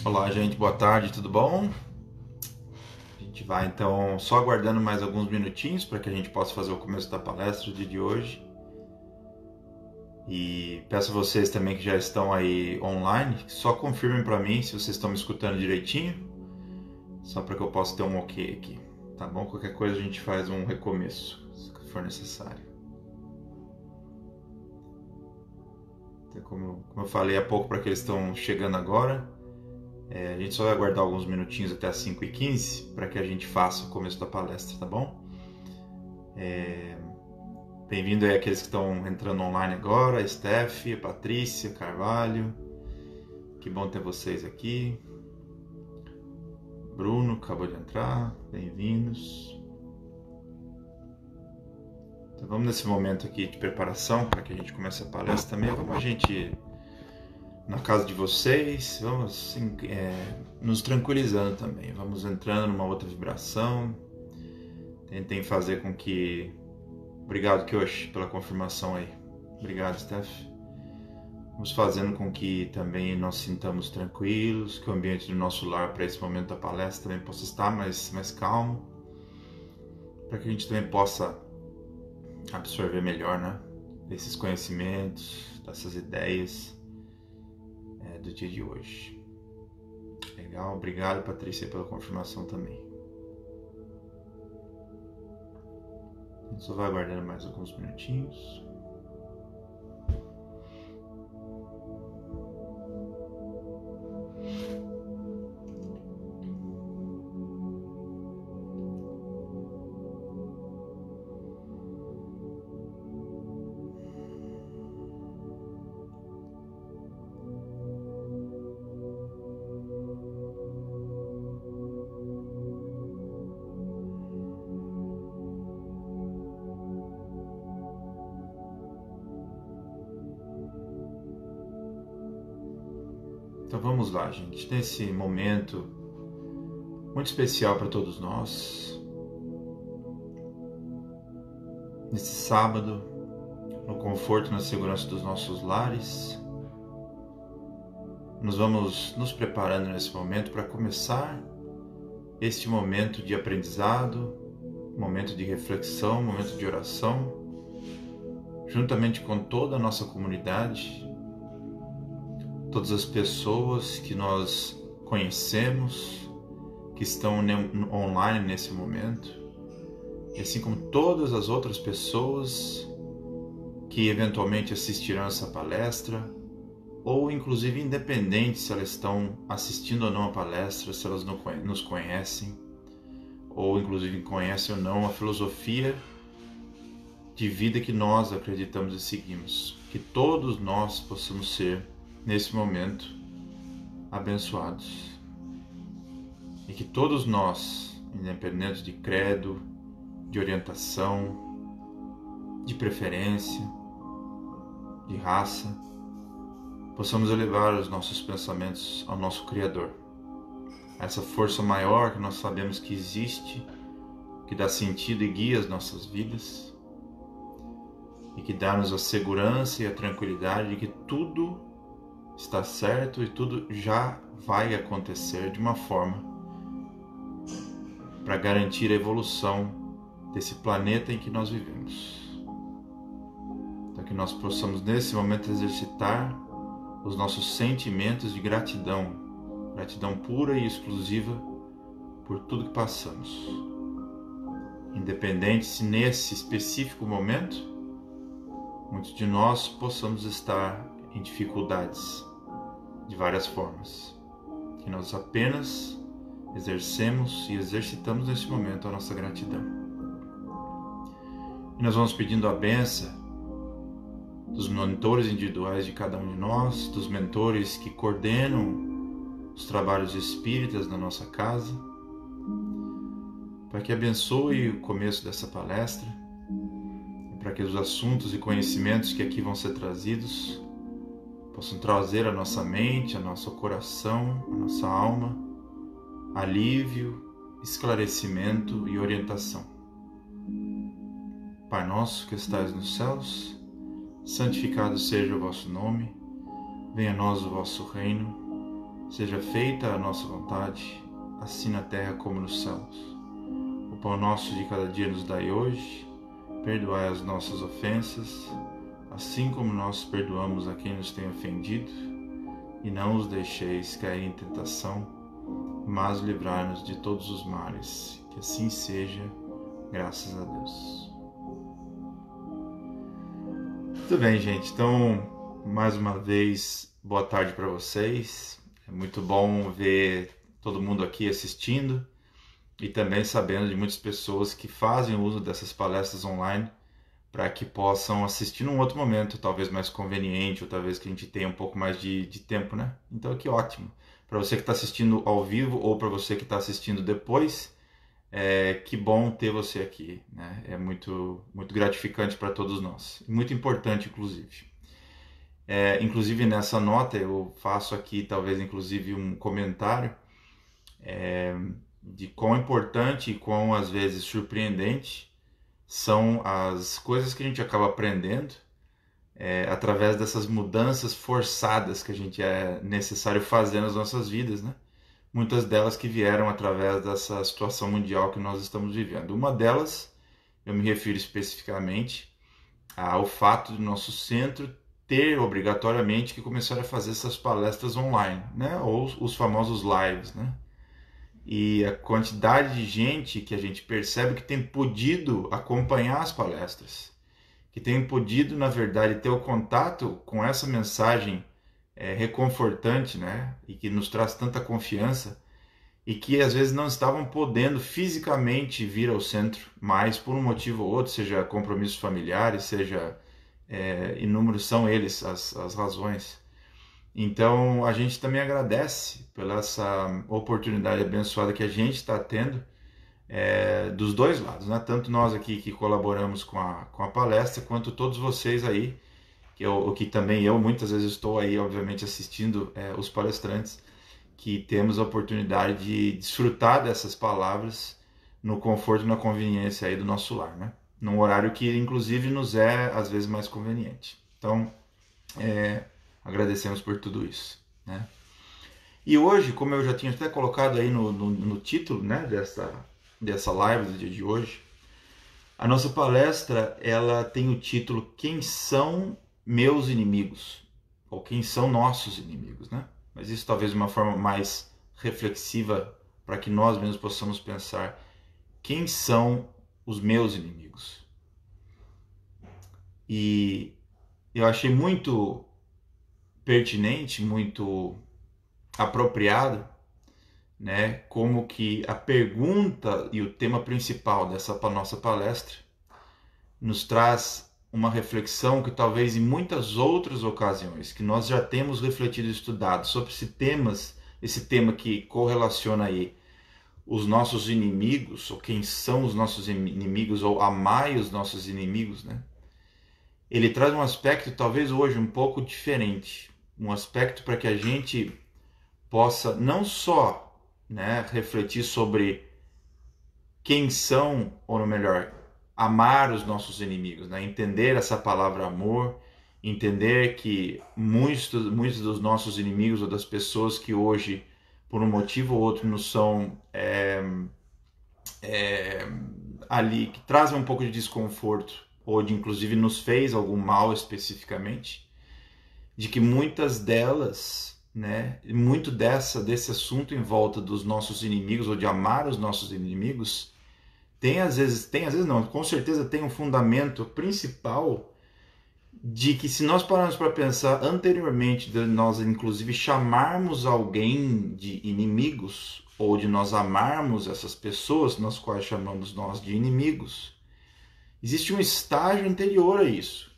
Olá, gente, boa tarde, tudo bom? A gente vai então só aguardando mais alguns minutinhos para que a gente possa fazer o começo da palestra do dia de hoje. E peço a vocês também que já estão aí online, que só confirmem para mim se vocês estão me escutando direitinho, só para que eu possa ter um ok aqui, tá bom? Qualquer coisa a gente faz um recomeço, se for necessário. Então, como eu falei há pouco para que eles estão chegando agora, a gente só vai aguardar alguns minutinhos até as 5h15 para que a gente faça o começo da palestra, tá bom? Bem-vindo aí àqueles que estão entrando online agora, a Steph, a Patrícia, Carvalho. Que bom ter vocês aqui. Bruno acabou de entrar, bem-vindos. Então vamos nesse momento aqui de preparação para que a gente comece a palestra também. Vamos a gente na casa de vocês, vamos assim, nos tranquilizando também. Vamos entrando numa outra vibração. Tentem fazer com que... Obrigado, Kyoshi, pela confirmação aí. Obrigado, Steph. Vamos fazendo com que também nós sintamos tranquilos, que o ambiente do nosso lar para esse momento da palestra também possa estar mais calmo, para que a gente também possa absorver melhor, né, esses conhecimentos, dessas ideias do dia de hoje. Legal, obrigado, Patrícia, pela confirmação também. A gente só vai aguardando mais alguns minutinhos. Então vamos lá, gente, nesse momento muito especial para todos nós, nesse sábado, no conforto e na segurança dos nossos lares, nós vamos nos preparando nesse momento para começar este momento de aprendizado, momento de reflexão, momento de oração, juntamente com toda a nossa comunidade, todas as pessoas que nós conhecemos, que estão online nesse momento, e assim como todas as outras pessoas que eventualmente assistirão essa palestra, ou inclusive independente se elas estão assistindo ou não a palestra, se elas nos conhecem, ou inclusive conhecem ou não a filosofia de vida que nós acreditamos e seguimos. Que todos nós possamos ser, nesse momento, abençoados. E que todos nós, independente de credo, de orientação, de preferência, de raça, possamos elevar os nossos pensamentos ao nosso Criador. Essa força maior que nós sabemos que existe, que dá sentido e guia as nossas vidas, e que dá-nos a segurança e a tranquilidade de que tudo está certo e tudo já vai acontecer de uma forma para garantir a evolução desse planeta em que nós vivemos. Então que nós possamos nesse momento exercitar os nossos sentimentos de gratidão pura e exclusiva por tudo que passamos. Independente se nesse específico momento muitos de nós possamos estar em dificuldades de várias formas, que nós apenas exercemos e exercitamos nesse momento a nossa gratidão. E nós vamos pedindo a bênção dos mentores individuais de cada um de nós, dos mentores que coordenam os trabalhos espíritas na nossa casa, para que abençoe o começo dessa palestra, para que os assuntos e conhecimentos que aqui vão ser trazidos possam trazer à nossa mente, ao nosso coração, à nossa alma, alívio, esclarecimento e orientação. Pai nosso que estais nos céus, santificado seja o vosso nome, venha a nós o vosso reino, Seja feita a nossa vontade, assim na terra como nos céus. O pão nosso de cada dia nos dai hoje, perdoai as nossas ofensas, assim como nós perdoamos a quem nos tem ofendido, e não os deixeis cair em tentação, mas livrai-nos de todos os males. Que assim seja, graças a Deus. Tudo bem, gente. Então, mais uma vez, boa tarde para vocês. É muito bom ver todo mundo aqui assistindo e também sabendo de muitas pessoas que fazem uso dessas palestras online para que possam assistir num outro momento, talvez mais conveniente, ou talvez que a gente tenha um pouco mais de tempo, né? Então, que ótimo. Para você que está assistindo ao vivo ou para você que está assistindo depois, que bom ter você aqui, né? É muito, muito gratificante para todos nós, muito importante, inclusive. Inclusive nessa nota eu faço aqui talvez inclusive um comentário de quão importante e quão às vezes surpreendente são as coisas que a gente acaba aprendendo através dessas mudanças forçadas que a gente é necessário fazer nas nossas vidas, né? Muitas delas que vieram através dessa situação mundial que nós estamos vivendo. Uma delas, eu me refiro especificamente ao fato do nosso centro ter obrigatoriamente que começar a fazer essas palestras online, né? Ou os famosos lives, né? E a quantidade de gente que a gente percebe que tem podido acompanhar as palestras, que tem podido, na verdade, ter o contato com essa mensagem reconfortante, né? E que nos traz tanta confiança, e que às vezes não estavam podendo fisicamente vir ao centro, mas por um motivo ou outro, seja compromissos familiares, seja inúmeros são eles as razões. Então a gente também agradece pela essa oportunidade abençoada que a gente está tendo dos dois lados, né? Tanto nós aqui que colaboramos com a palestra, quanto todos vocês aí, que também eu muitas vezes estou aí, obviamente, assistindo os palestrantes, que temos a oportunidade de desfrutar dessas palavras no conforto e na conveniência aí do nosso lar, né? Num horário que, inclusive, nos é, às vezes, mais conveniente. Então, agradecemos por tudo isso, né? E hoje, como eu já tinha até colocado aí no título, né, dessa live do dia de hoje, a nossa palestra, ela tem o título Quem são meus inimigos? Ou quem são nossos inimigos, né? Mas isso talvez de uma forma mais reflexiva para que nós mesmos possamos pensar quem são os meus inimigos. E eu achei muito pertinente, muito apropriado, né, como que a pergunta e o tema principal dessa nossa palestra nos traz uma reflexão que talvez em muitas outras ocasiões que nós já temos refletido e estudado sobre esse tema que correlaciona aí os nossos inimigos, ou quem são os nossos inimigos, ou amai os nossos inimigos, né? Ele traz um aspecto talvez hoje um pouco diferente, um aspecto para que a gente possa não só, né, refletir sobre quem são, ou melhor, amar os nossos inimigos, né? Entender essa palavra amor, entender que muitos dos nossos inimigos ou das pessoas que hoje, por um motivo ou outro, nos são ali, que trazem um pouco de desconforto, ou de inclusive nos fez algum mal especificamente, de que muitas delas, né, muito desse assunto em volta dos nossos inimigos, ou de amar os nossos inimigos, às vezes não, com certeza tem um fundamento principal de que, se nós pararmos para pensar anteriormente de nós inclusive chamarmos alguém de inimigos, ou de nós amarmos essas pessoas nas quais chamamos nós de inimigos, existe um estágio anterior a isso,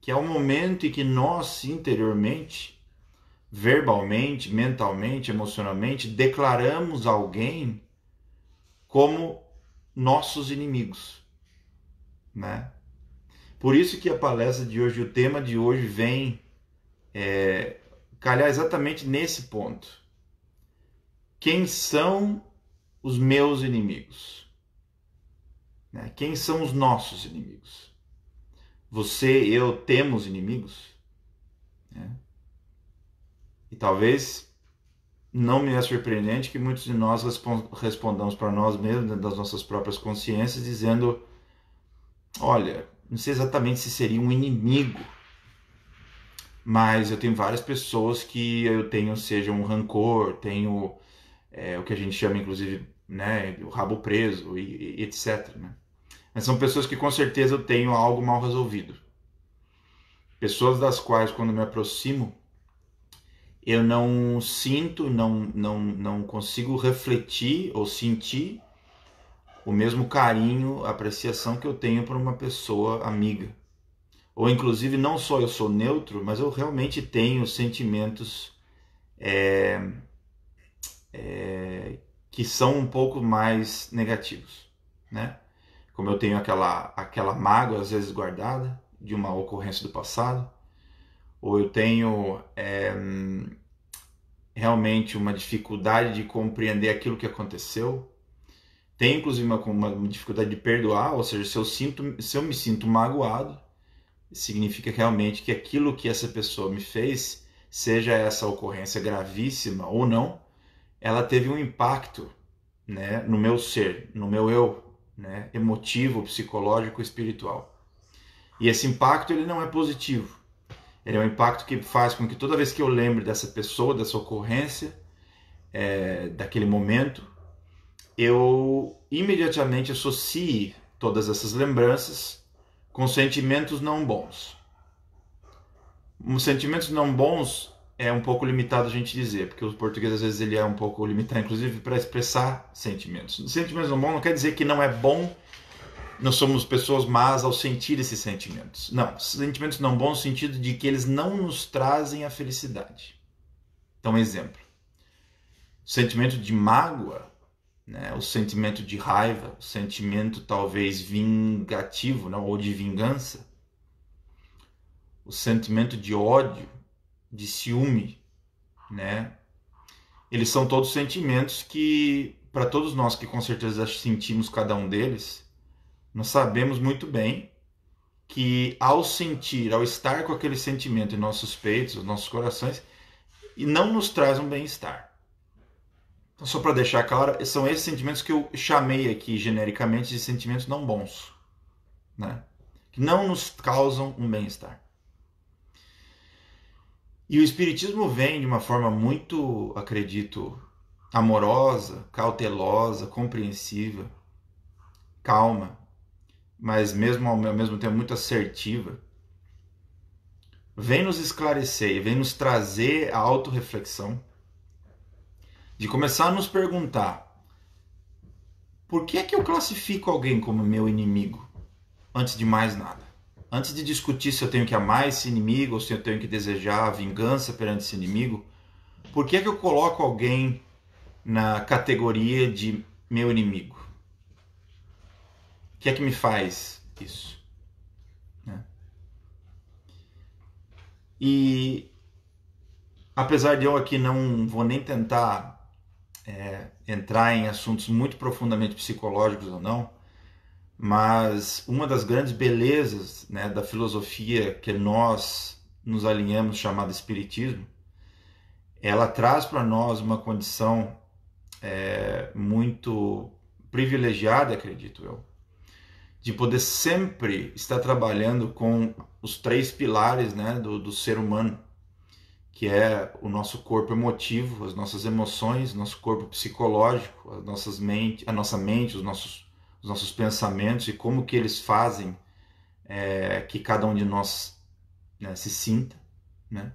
que é o momento em que nós interiormente, verbalmente, mentalmente, emocionalmente, declaramos alguém como nossos inimigos, né? Por isso que a palestra de hoje, o tema de hoje vem calhar exatamente nesse ponto. Quem são os meus inimigos? Né? Quem são os nossos inimigos? Você, eu, temos inimigos? Né? E talvez não me é surpreendente que muitos de nós respondamos para nós mesmos, dentro das nossas próprias consciências, dizendo: olha, não sei exatamente se seria um inimigo, mas eu tenho várias pessoas que eu tenho, seja um rancor, tenho o que a gente chama, inclusive, né, o rabo preso e etc. Né? Mas são pessoas que com certeza eu tenho algo mal resolvido. Pessoas das quais, quando me aproximo, eu não sinto, não consigo refletir ou sentir o mesmo carinho, apreciação que eu tenho por uma pessoa amiga. Ou inclusive não só eu sou neutro, mas eu realmente tenho sentimentos que são um pouco mais negativos, né? Como eu tenho aquela mágoa às vezes guardada de uma ocorrência do passado, ou eu tenho realmente uma dificuldade de compreender aquilo que aconteceu. Tem inclusive uma dificuldade de perdoar, ou seja, se eu me sinto magoado, significa realmente que aquilo que essa pessoa me fez, seja essa ocorrência gravíssima ou não, ela teve um impacto, né, no meu ser, no meu eu, né, emotivo, psicológico, espiritual. E esse impacto ele não é positivo. Ele é um impacto que faz com que toda vez que eu lembre dessa pessoa, dessa ocorrência, daquele momento, eu imediatamente associe todas essas lembranças com sentimentos não bons. Os sentimentos não bons é um pouco limitado a gente dizer, porque o português às vezes ele é um pouco limitado, inclusive, para expressar sentimentos. Sentimentos não bons não quer dizer que não é bom, nós somos pessoas más ao sentir esses sentimentos. Não, sentimentos não bons no sentido de que eles não nos trazem a felicidade. Então, exemplo. O sentimento de mágoa, né, o sentimento de raiva, o sentimento talvez vingativo, né, ou de vingança, o sentimento de ódio, de ciúme, né, eles são todos sentimentos que, para todos nós que com certeza sentimos cada um deles, nós sabemos muito bem que ao sentir, ao estar com aquele sentimento em nossos peitos, nos nossos corações, e não nos traz um bem-estar. Então, só para deixar claro, são esses sentimentos que eu chamei aqui genericamente de sentimentos não bons, né? Que não nos causam um bem-estar. E o Espiritismo vem de uma forma muito, acredito, amorosa, cautelosa, compreensiva, calma, mas mesmo ao mesmo tempo muito assertiva. Vem nos esclarecer e vem nos trazer a autorreflexão de começar a nos perguntar: por que é que eu classifico alguém como meu inimigo? Antes de mais nada. Antes de discutir se eu tenho que amar esse inimigo ou se eu tenho que desejar a vingança perante esse inimigo, por que é que eu coloco alguém na categoria de meu inimigo? O que é que me faz isso? Né? E apesar de eu aqui não vou nem tentar entrar em assuntos muito profundamente psicológicos ou não, mas uma das grandes belezas, né, da filosofia que nós nos alinhamos, chamada Espiritismo, ela traz para nós uma condição muito privilegiada, acredito eu, de poder sempre estar trabalhando com os três pilares, né, do ser humano, que é o nosso corpo emotivo, as nossas emoções, nosso corpo psicológico, a nossa mente, os nossos pensamentos e como que eles fazem que cada um de nós, né, se sinta, né?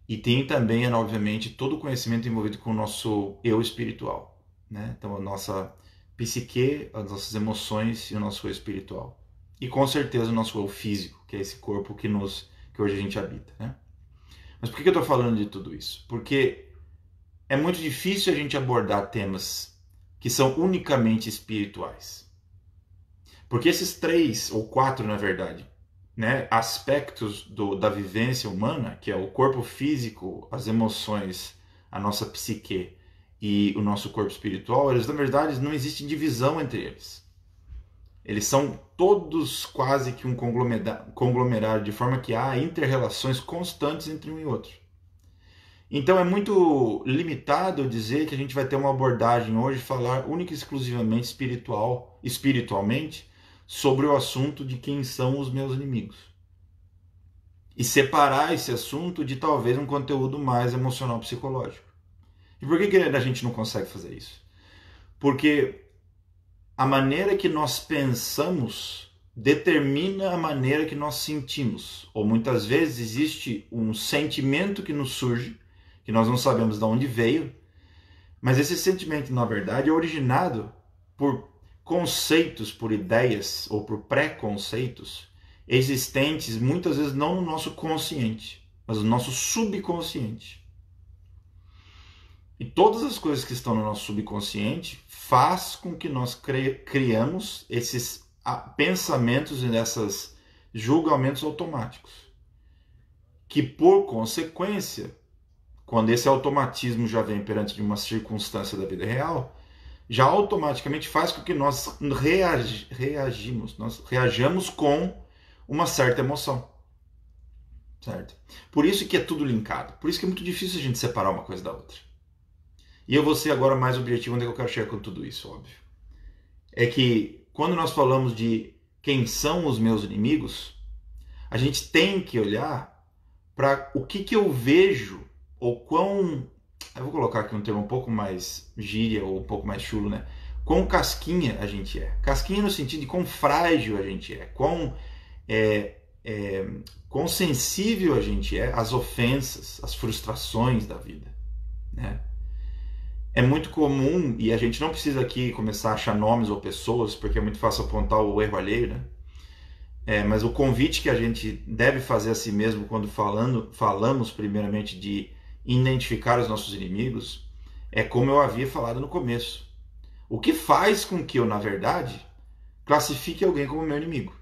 E tem também, obviamente, todo o conhecimento envolvido com o nosso eu espiritual, né? Então a nossa psique, as nossas emoções e o nosso eu espiritual. E com certeza o nosso eu físico, que é esse corpo que hoje a gente habita, né? Mas por que eu estou falando de tudo isso? Porque é muito difícil a gente abordar temas que são unicamente espirituais. Porque esses 3 ou 4, na verdade, né, aspectos da vivência humana, que é o corpo físico, as emoções, a nossa psique e o nosso corpo espiritual, eles, na verdade, não existe divisão entre eles. Eles são todos quase que um conglomerado, de forma que há inter-relações constantes entre um e outro. Então é muito limitado dizer que a gente vai ter uma abordagem hoje falar única e exclusivamente espiritualmente sobre o assunto de quem são os meus inimigos. E separar esse assunto de talvez um conteúdo mais emocional psicológico. E por que a gente não consegue fazer isso? Porque a maneira que nós pensamos determina a maneira que nós sentimos. Ou muitas vezes existe um sentimento que nos surge, que nós não sabemos de onde veio, mas esse sentimento, na verdade, é originado por conceitos, por ideias ou por preconceitos existentes, muitas vezes não no nosso consciente, mas no nosso subconsciente. E todas as coisas que estão no nosso subconsciente faz com que nós criamos esses pensamentos e esses julgamentos automáticos. Que, por consequência, quando esse automatismo já vem perante de uma circunstância da vida real, já automaticamente faz com que nós reajamos com uma certa emoção. Certo? Por isso que é tudo linkado. Por isso que é muito difícil a gente separar uma coisa da outra. E eu vou ser agora mais objetivo onde eu quero chegar com tudo isso, óbvio. É que quando nós falamos de quem são os meus inimigos, a gente tem que olhar para o que eu vejo, ou quão... Eu vou colocar aqui um termo um pouco mais gíria, ou um pouco mais chulo, né? Quão casquinha a gente é. Casquinha no sentido de quão frágil a gente é. Quão sensível a gente é às ofensas, às frustrações da vida, né? É muito comum, e a gente não precisa aqui começar a achar nomes ou pessoas, porque é muito fácil apontar o erro alheio, né? Mas o convite que a gente deve fazer a si mesmo quando falamos primeiramente de identificar os nossos inimigos, é como eu havia falado no começo. O que faz com que eu, na verdade, classifique alguém como meu inimigo?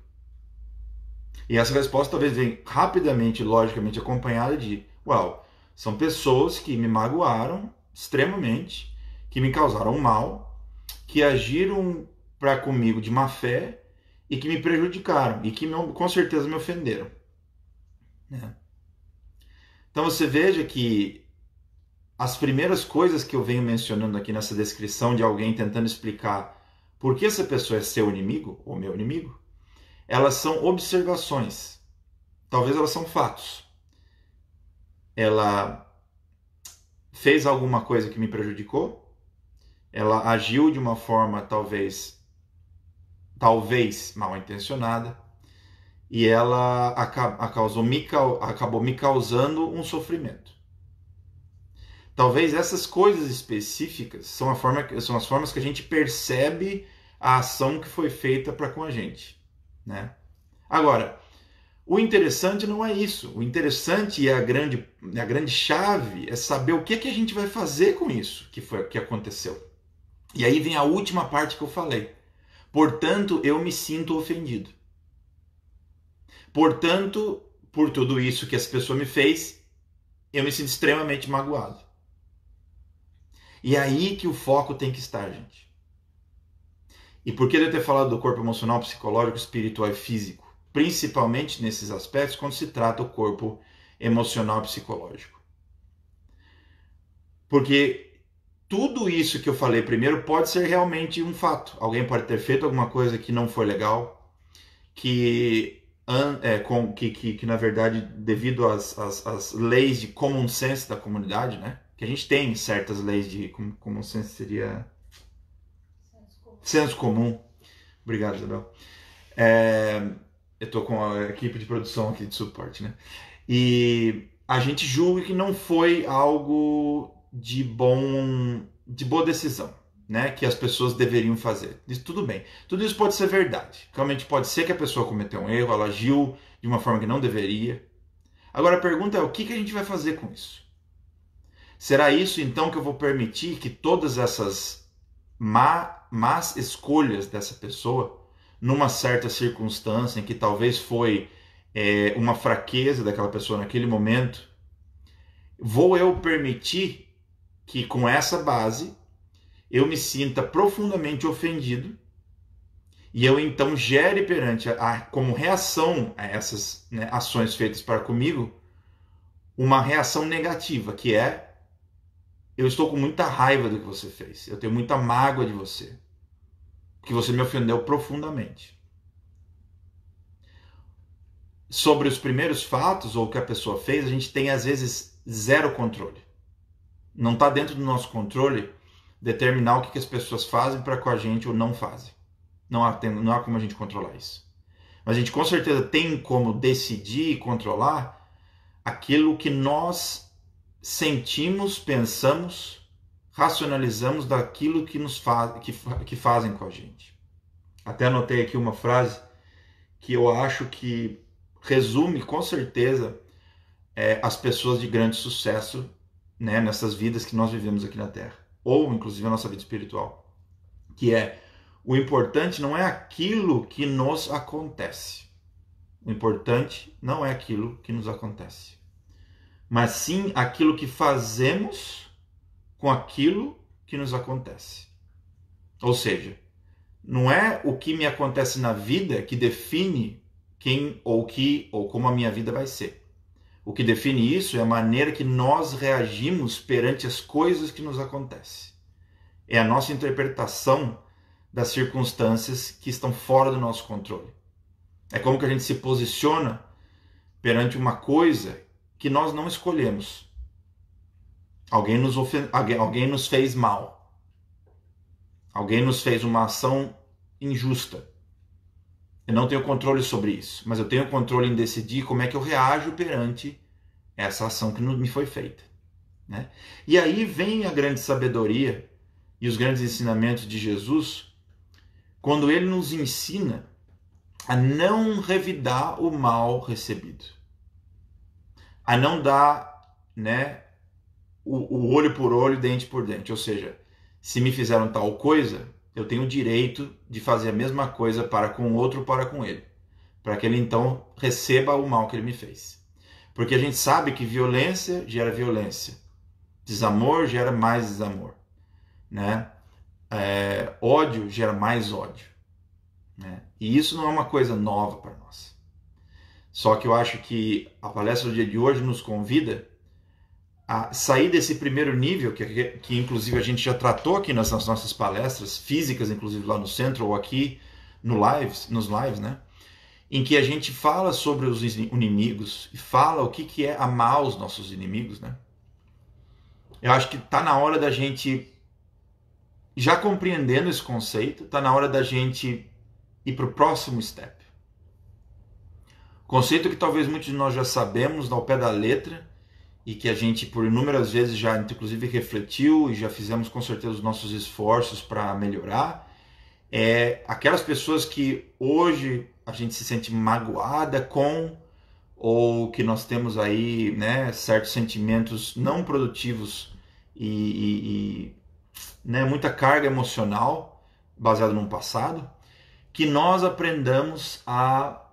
E essa resposta talvez venha rapidamente, logicamente, acompanhada de, são pessoas que me magoaram extremamente, que me causaram mal, que agiram para comigo de má fé e que me prejudicaram e que com certeza me ofenderam. Então você veja que as primeiras coisas que eu venho mencionando aqui nessa descrição de alguém tentando explicar por que essa pessoa é seu inimigo ou meu inimigo, elas são observações. Talvez elas são fatos. Ela fez alguma coisa que me prejudicou, ela agiu de uma forma talvez mal intencionada, e ela acabou me causando um sofrimento. Talvez essas coisas específicas são as formas que a gente percebe a ação que foi feita para com a gente, né? Agora, o interessante não é isso. O interessante e a grande chave é saber o que a gente vai fazer com isso que aconteceu. E aí vem a última parte que eu falei. Portanto, eu me sinto ofendido. Portanto, por tudo isso que essa pessoa me fez, eu me sinto extremamente magoado. E é aí que o foco tem que estar, gente. E por que eu ter falado do corpo emocional, psicológico, espiritual e físico? Principalmente nesses aspectos quando se trata do corpo emocional e psicológico. Porque tudo isso que eu falei primeiro pode ser realmente um fato. Alguém pode ter feito alguma coisa que não foi legal, que na verdade, devido às leis de common sense da comunidade, né? Que a gente tem certas leis de common sense, seria... Senso comum. Obrigado, Isabel. Eu estou com a equipe de produção aqui de suporte, né? E a gente julga que não foi algo de boa decisão, né? Que as pessoas deveriam fazer. Isso tudo bem. Tudo isso pode ser verdade. Realmente pode ser que a pessoa cometeu um erro, ela agiu de uma forma que não deveria. Agora a pergunta é, o que a gente vai fazer com isso? Será isso então que eu vou permitir que todas essas más escolhas dessa pessoa, numa certa circunstância em que talvez foi uma fraqueza daquela pessoa naquele momento, vou eu permitir que com essa base eu me sinta profundamente ofendido e eu então gere perante como reação a essas ações feitas para comigo uma reação negativa, que é: eu estou com muita raiva do que você fez, eu tenho muita mágoa de você, porque você me ofendeu profundamente. Sobre os primeiros fatos ou o que a pessoa fez, a gente tem às vezes zero controle. Não está dentro do nosso controle determinar o que as pessoas fazem para com a gente ou não fazem. Não há como a gente controlar isso. Mas a gente com certeza tem como decidir e controlar aquilo que nós sentimos, pensamos, racionalizamos daquilo que que fazem com a gente. Até anotei aqui uma frase que eu acho que resume com certeza as pessoas de grande sucesso, né, nessas vidas que nós vivemos aqui na Terra, ou inclusive a nossa vida espiritual, que é: o importante não é aquilo que nos acontece. O importante não é aquilo que nos acontece, mas sim aquilo que fazemos com aquilo que nos acontece. Ou seja, não é o que me acontece na vida que define quem ou que ou como a minha vida vai ser. O que define isso é a maneira que nós reagimos perante as coisas que nos acontecem. É a nossa interpretação das circunstâncias que estão fora do nosso controle. É como que a gente se posiciona perante uma coisa que nós não escolhemos. Alguém nos fez mal. Alguém nos fez uma ação injusta. Eu não tenho controle sobre isso, mas eu tenho controle em decidir como é que eu reajo perante essa ação que me foi feita, né? E aí vem a grande sabedoria e os grandes ensinamentos de Jesus, quando ele nos ensina a não revidar o mal recebido, a não dar, né, o olho por olho, dente por dente. Ou seja, se me fizeram tal coisa, eu tenho o direito de fazer a mesma coisa para com o outro, para com ele, para que ele então receba o mal que ele me fez. Porque a gente sabe que violência gera violência, desamor gera mais desamor, né? Ódio gera mais ódio, né? E isso não é uma coisa nova para nós. Só que eu acho que a palestra do dia de hoje nos convida a sair desse primeiro nível, que inclusive a gente já tratou aqui nas nossas palestras físicas, inclusive lá no centro ou aqui nos lives, né? Em que a gente fala sobre os inimigos e fala o que é amar os nossos inimigos, né? Eu acho que está na hora da gente, já compreendendo esse conceito, está na hora da gente ir para o próximo step. Conceito que talvez muitos de nós já sabemos ao pé da letra, e que a gente por inúmeras vezes já inclusive refletiu e já fizemos com certeza os nossos esforços para melhorar, é aquelas pessoas que hoje a gente se sente magoada com, ou que nós temos aí, né, certos sentimentos não produtivos e né, muita carga emocional baseada no passado, que nós aprendamos a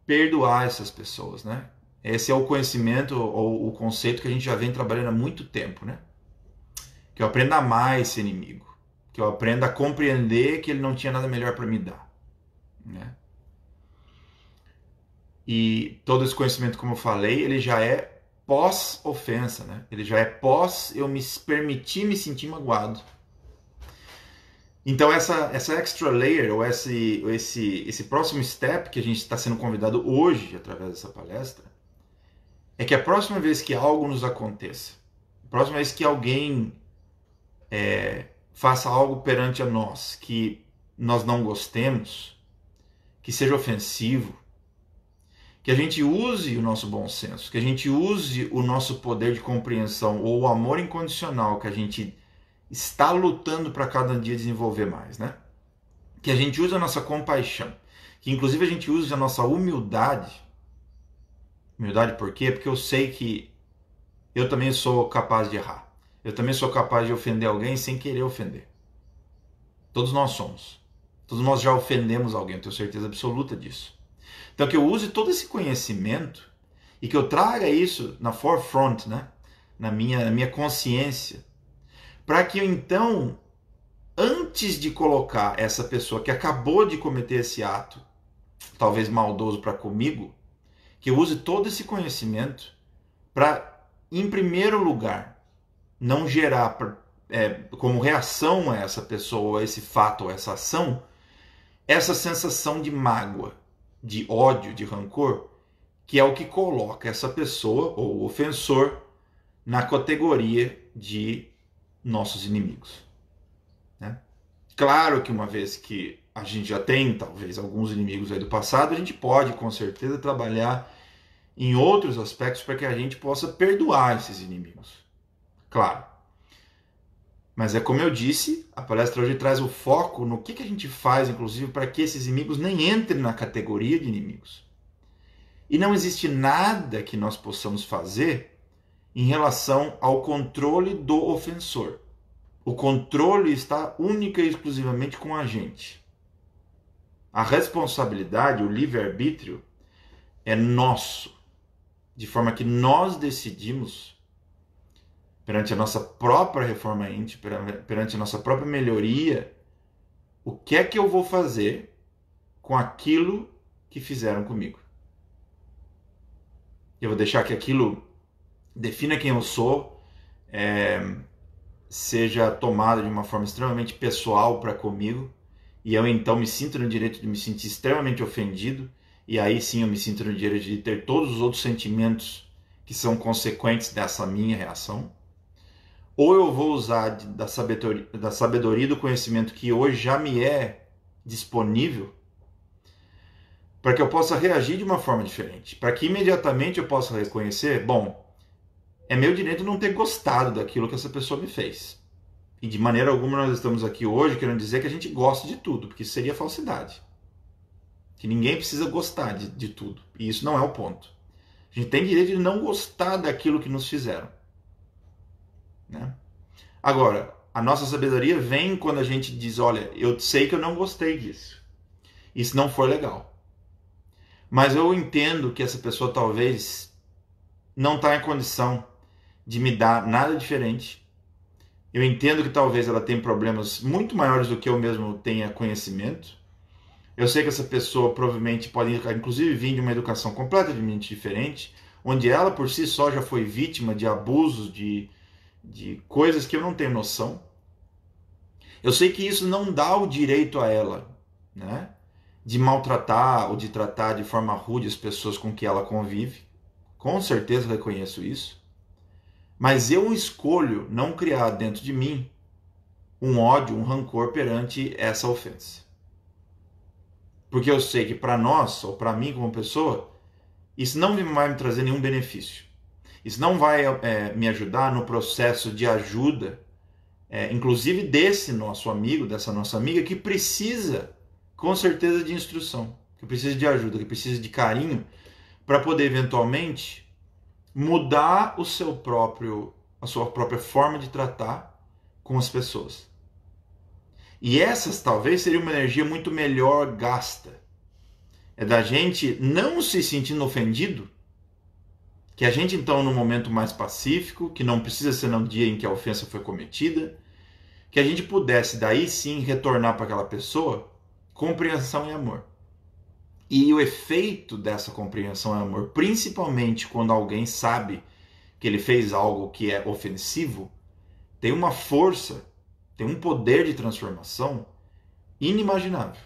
perdoar essas pessoas, né? Esse é o conhecimento ou o conceito que a gente já vem trabalhando há muito tempo, né? Que eu aprenda a amar esse inimigo, que eu aprenda a compreender que ele não tinha nada melhor para me dar, né? E todo esse conhecimento, como eu falei, ele já é pós-ofensa, né? Ele já é pós eu me permitir me sentir magoado. Então essa extra layer, ou esse próximo step que a gente está sendo convidado hoje, através dessa palestra, é que a próxima vez que algo nos aconteça, a próxima vez que alguém faça algo perante a nós que nós não gostemos, que seja ofensivo, que a gente use o nosso bom senso, que a gente use o nosso poder de compreensão ou o amor incondicional que a gente está lutando para cada dia desenvolver mais, né? Que a gente use a nossa compaixão, que inclusive a gente use a nossa humildade. Humildade por quê? Porque eu sei que eu também sou capaz de errar. Eu também sou capaz de ofender alguém sem querer ofender. Todos nós somos. Todos nós já ofendemos alguém, eu tenho certeza absoluta disso. Então que eu use todo esse conhecimento e que eu traga isso na forefront, né? na minha consciência, para que eu então, antes de colocar essa pessoa que acabou de cometer esse ato, talvez maldoso para comigo, que eu use todo esse conhecimento para em primeiro lugar, não gerar como reação a essa pessoa, a esse fato, a essa ação, essa sensação de mágoa, de ódio, de rancor, que é o que coloca essa pessoa, ou o ofensor, na categoria de nossos inimigos. Né? Claro que uma vez que a gente já tem, talvez, alguns inimigos aí do passado, a gente pode, com certeza, trabalhar em outros aspectos para que a gente possa perdoar esses inimigos. Claro. Mas é como eu disse, a palestra hoje traz o foco no que a gente faz, inclusive, para que esses inimigos nem entrem na categoria de inimigos. E não existe nada que nós possamos fazer em relação ao controle do ofensor. O controle está única e exclusivamente com a gente. A responsabilidade, o livre-arbítrio, é nosso. De forma que nós decidimos, perante a nossa própria reforma íntima, perante a nossa própria melhoria, o que é que eu vou fazer com aquilo que fizeram comigo. Eu vou deixar que aquilo defina quem eu sou, seja tomado de uma forma extremamente pessoal para comigo, e eu então me sinto no direito de me sentir extremamente ofendido, e aí sim eu me sinto no direito de ter todos os outros sentimentos que são consequentes dessa minha reação. Ou eu vou usar da sabedoria do conhecimento que hoje já me é disponível para que eu possa reagir de uma forma diferente, para que imediatamente eu possa reconhecer, bom, é meu direito não ter gostado daquilo que essa pessoa me fez. E de maneira alguma nós estamos aqui hoje querendo dizer que a gente gosta de tudo, porque isso seria falsidade. Que ninguém precisa gostar de tudo. E isso não é o ponto. A gente tem direito de não gostar daquilo que nos fizeram. Né? Agora, a nossa sabedoria vem quando a gente diz, olha, eu sei que eu não gostei disso. Isso não foi legal. Mas eu entendo que essa pessoa talvez não está em condição de me dar nada diferente. Eu entendo que talvez ela tenha problemas muito maiores do que eu mesmo tenha conhecimento. Eu sei que essa pessoa provavelmente pode, inclusive, vir de uma educação completamente diferente, onde ela por si só já foi vítima de abusos, de coisas que eu não tenho noção. Eu sei que isso não dá o direito a ela, né, de maltratar ou de tratar de forma rude as pessoas com que ela convive. Com certeza reconheço isso. Mas eu escolho não criar dentro de mim um ódio, um rancor perante essa ofensa. Porque eu sei que para nós, ou para mim como pessoa, isso não vai me trazer nenhum benefício. Isso não vai me ajudar no processo de ajuda, inclusive desse nosso amigo, dessa nossa amiga, que precisa, com certeza, de instrução, que precisa de ajuda, que precisa de carinho, para poder eventualmente mudar a sua própria forma de tratar com as pessoas. E essas talvez seria uma energia muito melhor gasta. É da gente não se sentindo ofendido, que a gente então num momento mais pacífico, que não precisa ser no dia em que a ofensa foi cometida, que a gente pudesse daí sim retornar para aquela pessoa compreensão e amor. E o efeito dessa compreensão e amor, principalmente quando alguém sabe que ele fez algo que é ofensivo, tem uma força, tem um poder de transformação inimaginável.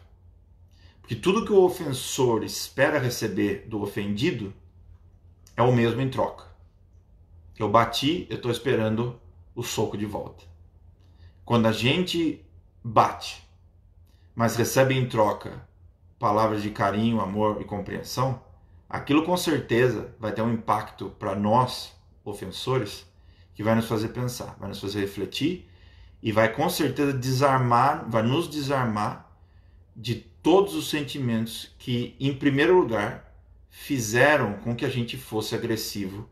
Porque tudo que o ofensor espera receber do ofendido é o mesmo em troca. Eu bati, eu estou esperando o soco de volta. Quando a gente bate, mas recebe em troca palavras de carinho, amor e compreensão, aquilo com certeza vai ter um impacto para nós, ofensores, que vai nos fazer pensar, vai nos fazer refletir e vai com certeza vai nos desarmar de todos os sentimentos que, em primeiro lugar, fizeram com que a gente fosse agressivo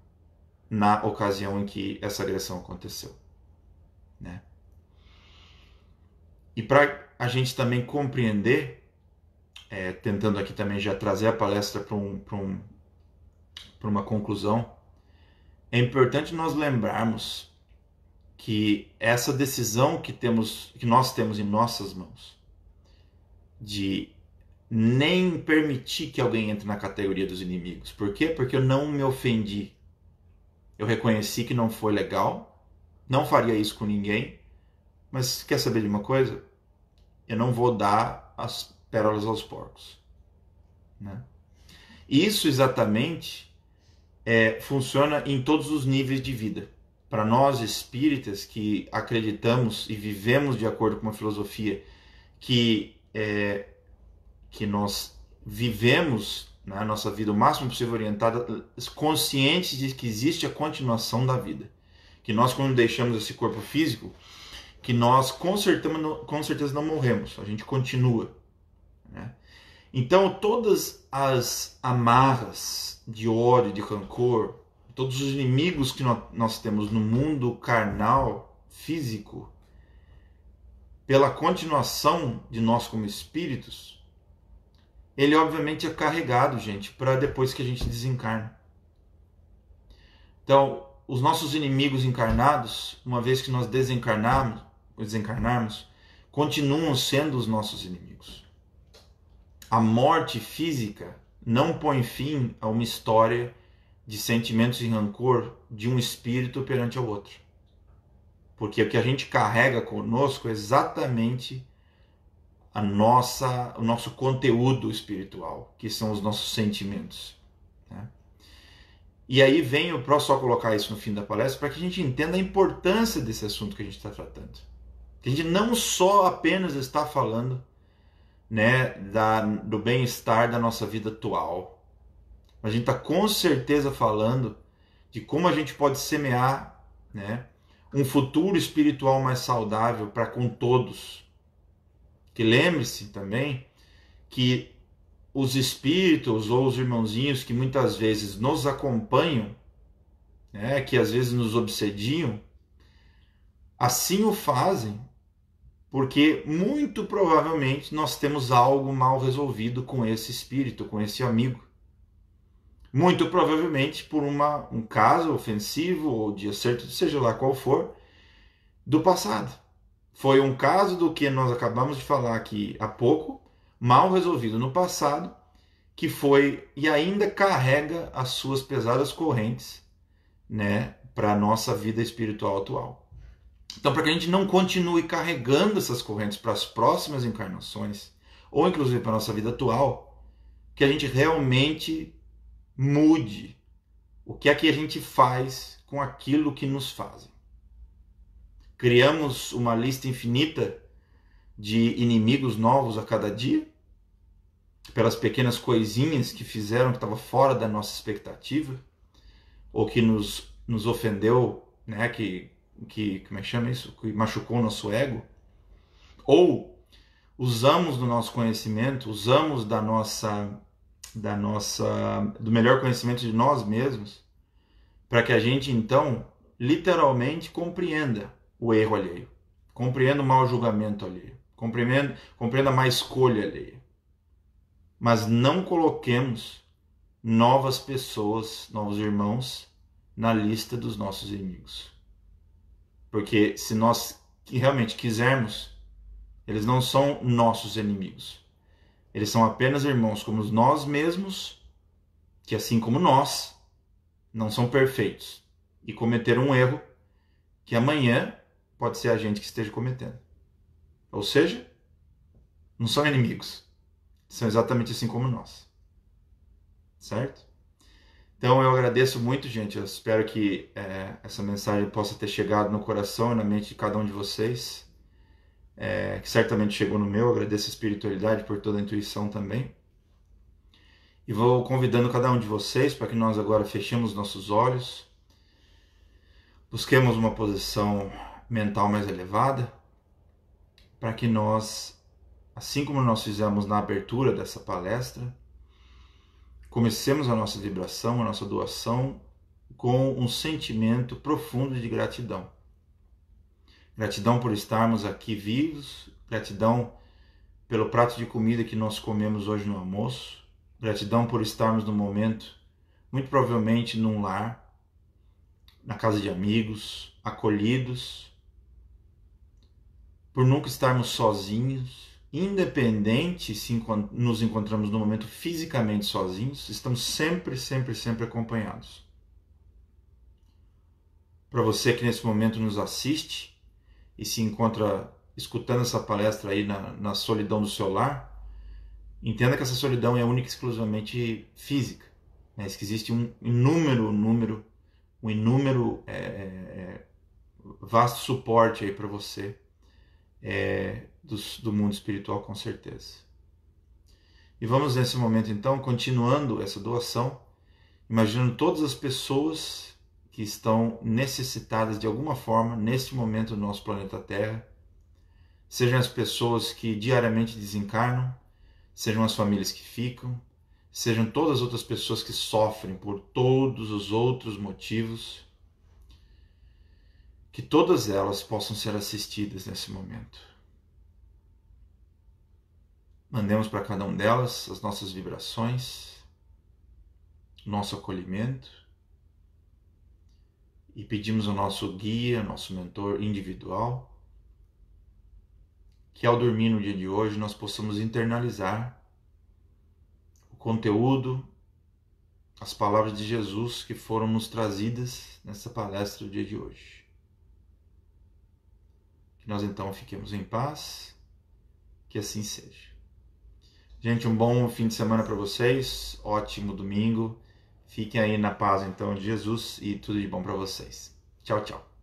na ocasião em que essa agressão aconteceu. Né? E para a gente também compreender, tentando aqui também já trazer a palestra para uma conclusão, é importante nós lembrarmos que essa decisão que nós temos em nossas mãos, de nem permitir que alguém entre na categoria dos inimigos. Por quê? Porque eu não me ofendi. Eu reconheci que não foi legal, não faria isso com ninguém, mas quer saber de uma coisa? Eu não vou dar as pérolas aos porcos, né? Isso exatamente funciona em todos os níveis de vida. Para nós espíritas que acreditamos e vivemos de acordo com uma filosofia que nós vivemos na nossa vida o máximo possível orientada, conscientes de que existe a continuação da vida. Que nós, quando deixamos esse corpo físico, que nós com certeza não morremos, a gente continua, né? Então, todas as amarras de ódio, de rancor, todos os inimigos que nós temos no mundo carnal, físico, pela continuação de nós como espíritos, ele obviamente é carregado, gente, para depois que a gente desencarna. Então, os nossos inimigos encarnados, uma vez que nós desencarnarmos, continuam sendo os nossos inimigos. A morte física não põe fim a uma história de sentimentos e rancor de um espírito perante o outro. Porque o que a gente carrega conosco é exatamente o nosso conteúdo espiritual, que são os nossos sentimentos, né? E aí venho para só colocar isso no fim da palestra para que a gente entenda a importância desse assunto que a gente está tratando. Que a gente não só apenas está falando, né, do bem-estar da nossa vida atual. A gente está com certeza falando de como a gente pode semear, né, um futuro espiritual mais saudável para com todos. Que lembre-se também que os espíritos ou os irmãozinhos que muitas vezes nos acompanham, né, que às vezes nos obsediam, assim o fazem porque muito provavelmente nós temos algo mal resolvido com esse espírito, com esse amigo. Muito provavelmente por um caso ofensivo ou de acerto, seja lá qual for, do passado. Foi um caso do que nós acabamos de falar aqui há pouco, mal resolvido no passado, que foi e ainda carrega as suas pesadas correntes, né, para a nossa vida espiritual atual. Então, para que a gente não continue carregando essas correntes para as próximas encarnações, ou inclusive para a nossa vida atual, que a gente realmente mude o que é que a gente faz com aquilo que nos fazem. Criamos uma lista infinita de inimigos novos a cada dia, pelas pequenas coisinhas que fizeram que estava fora da nossa expectativa, ou que nos ofendeu, né, como é que chama isso? Que machucou o nosso ego. Ou usamos do nosso conhecimento, usamos do melhor conhecimento de nós mesmos, para que a gente então literalmente compreenda o erro alheio, compreenda o mau julgamento alheio, compreenda a má escolha alheia. Mas não coloquemos novas pessoas, novos irmãos, na lista dos nossos inimigos. Porque se nós realmente quisermos, eles não são nossos inimigos. Eles são apenas irmãos como nós mesmos, que assim como nós, não são perfeitos. E cometeram um erro que amanhã pode ser a gente que esteja cometendo. Ou seja, não são inimigos. São exatamente assim como nós. Certo? Então eu agradeço muito, gente. Eu espero que essa mensagem possa ter chegado no coração e na mente de cada um de vocês, que certamente chegou no meu. Eu agradeço a espiritualidade por toda a intuição também. E vou convidando cada um de vocês para que nós agora fechemos nossos olhos, busquemos uma posição mental mais elevada, para que nós, assim como nós fizemos na abertura dessa palestra, comecemos a nossa vibração, a nossa doação com um sentimento profundo de gratidão. Gratidão por estarmos aqui vivos, gratidão pelo prato de comida que nós comemos hoje no almoço, gratidão por estarmos no momento, muito provavelmente num lar, na casa de amigos, acolhidos, por nunca estarmos sozinhos, independente se nos encontramos no momento fisicamente sozinhos, estamos sempre acompanhados. Para você que nesse momento nos assiste e se encontra escutando essa palestra aí na solidão do seu lar, entenda que essa solidão é única e exclusivamente física, né? Que existe um inúmero vasto suporte aí para você do mundo espiritual, com certeza. E vamos nesse momento então, continuando essa doação, imaginando todas as pessoas que estão necessitadas de alguma forma neste momento no nosso planeta Terra, sejam as pessoas que diariamente desencarnam, sejam as famílias que ficam, sejam todas as outras pessoas que sofrem por todos os outros motivos, que todas elas possam ser assistidas nesse momento. Mandemos para cada uma delas as nossas vibrações, nosso acolhimento, e pedimos ao nosso guia, nosso mentor individual, que ao dormir no dia de hoje nós possamos internalizar o conteúdo, as palavras de Jesus que foram nos trazidas nessa palestra do dia de hoje. Que nós então fiquemos em paz, que assim seja. Gente, um bom fim de semana para vocês, ótimo domingo, fiquem aí na paz então de Jesus e tudo de bom para vocês. Tchau, tchau.